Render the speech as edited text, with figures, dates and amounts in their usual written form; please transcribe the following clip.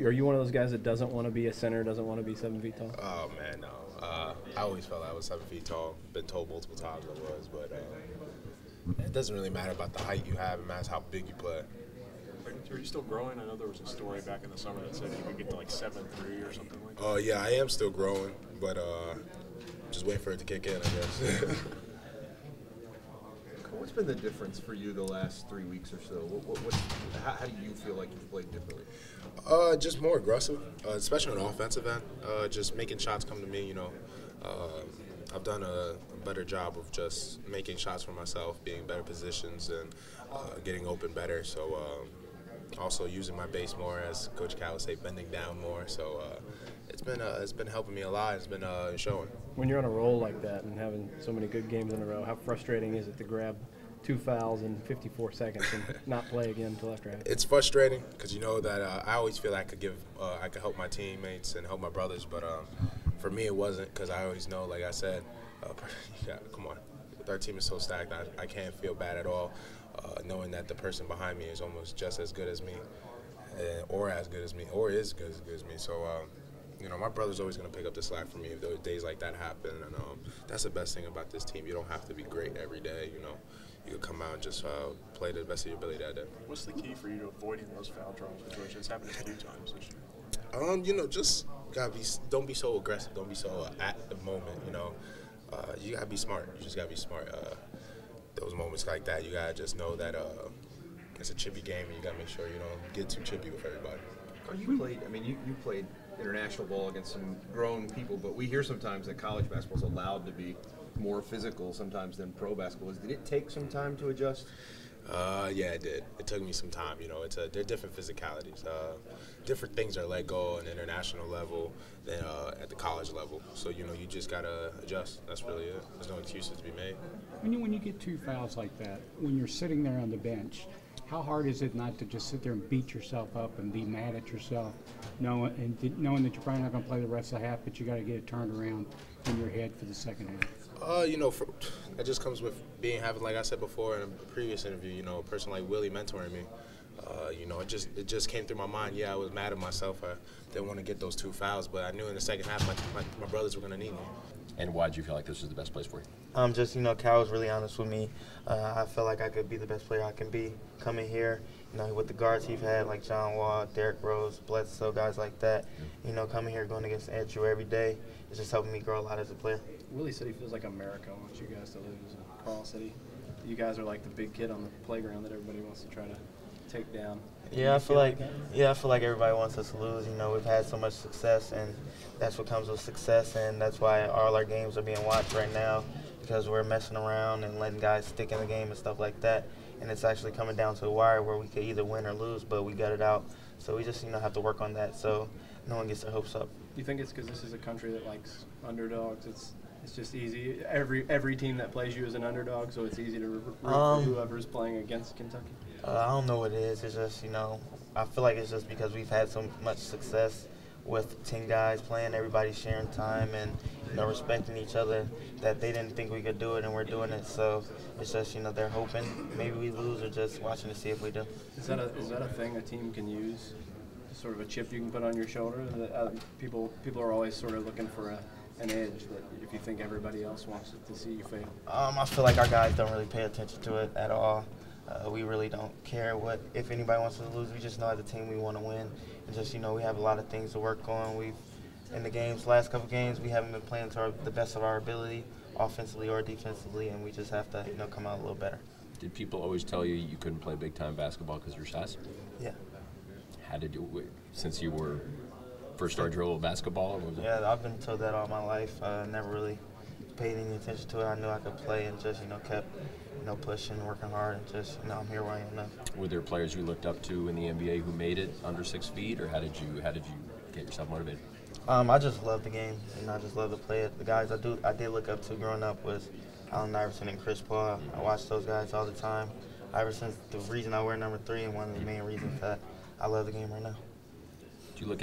Are you one of those guys that doesn't want to be a center, doesn't want to be 7 feet tall? Oh man, no. I always felt I was 7 feet tall. Been told multiple times I was, but it doesn't really matter about the height you have. It matters how big you play. Are you still growing? I know there was a story back in the summer that said you could get to like 7'3" or something like that. Oh yeah, I am still growing, but just waiting for it to kick in, I guess. What's been the difference for you the last 3 weeks or so? How do you feel like you've played differently? Just more aggressive, especially on the offensive end. Just making shots come to me. I've done a better job of just making shots for myself, being in better positions, and getting open better. So also using my base more, as Coach Cal would say, bending down more. So it's been helping me a lot. It's been showing. When you're on a roll like that and having so many good games in a row, how frustrating is it to grab 2 fouls in 54 seconds and not play again until after half? It's frustrating because you know that I always feel I could help my teammates and help my brothers, but for me it wasn't, because I always know, like I said, come on, our team is so stacked. I can't feel bad at all, knowing that the person behind me is almost just as good as me, or as good as me, or is good as me. So. My brother's always going to pick up the slack for me if those days like that happen, and that's the best thing about this team. You don't have to be great every day, You can come out and just play to the best of your ability that day. What's the key for you to avoiding those foul troubles, which has happened a few times this year? Just don't be so aggressive. Don't be so at the moment, You got to be smart. You just got to be smart. Those moments like that, you got to just know that it's a chippy game, and you got to make sure you don't get too chippy with everybody. You played international ball against some grown people, but we hear sometimes that college basketball is allowed to be more physical sometimes than pro basketball is. Did it take some time to adjust? Yeah, it did. It took me some time. They're different physicalities. Different things are let go on the international level than at the college level. So you just gotta adjust. That's really it. There's no excuses to be made. When you get 2 fouls like that, when you're sitting there on the bench, how hard is it not to just sit there and beat yourself up and be mad at yourself, knowing that you're probably not going to play the rest of the half, but you got to get it turned around in your head for the second half? That just comes with having, like I said before in a previous interview, a person like Willie mentoring me. It just came through my mind. Yeah, I was mad at myself. I didn't want to get those 2 fouls, but I knew in the second half my brothers were going to need me. And why did you feel like this was the best place for you? Cal was really honest with me. I felt like I could be the best player I can be coming here. With the guards he's had, like John Wall, Derrick Rose, Bledsoe, guys like that. Coming here, going against Andrew every day, it's just helping me grow a lot as a player. Willie said he feels like America wants you guys to lose. Carl said you guys are like the big kid on the playground that everybody wants to try to take down. I feel like everybody wants us to lose. We've had so much success, and that's what comes with success, and that's why all our games are being watched right now, because we're messing around and letting guys stick in the game and stuff like that. And it's actually coming down to the wire where we could either win or lose, but we got it out. So we just have to work on that so no one gets their hopes up. Do you think it's because this is a country that likes underdogs? It's just easy. Every team that plays you is an underdog, so it's easy to root for whoever's playing against Kentucky. I don't know what it is. It's just, I feel like it's just because we've had so much success with 10 guys playing, everybody sharing time and, respecting each other, that they didn't think we could do it, and we're doing it. So it's just, they're hoping maybe we lose, or just watching to see if we do. Is that a thing a team can use, sort of a chip you can put on your shoulder? That people are always sort of looking for an edge, that if you think everybody else wants to see you fail. I feel like our guys don't really pay attention to it at all. We really don't care if anybody wants to lose. We just know as a team we want to win. And just, we have a lot of things to work on. In the last couple games, we haven't been playing to the best of our ability, offensively or defensively, and we just have to, come out a little better. Did people always tell you you couldn't play big-time basketball because of your size? Yeah. How did you, since you were first started your little basketball? Or was it? Yeah, I've been told that all my life. Never really paid any attention to it. I knew I could play, and just, kept pushing, working hard, and just, I'm here where I am now. Were there players you looked up to in the NBA who made it under 6 feet, or how did you get yourself motivated? I just love the game, and I just love to play it. The guys I did look up to growing up was Allen Iverson and Chris Paul. I watched those guys all the time. Iverson's the reason I wear number 3, and one of the main reasons that I love the game right now. Do you look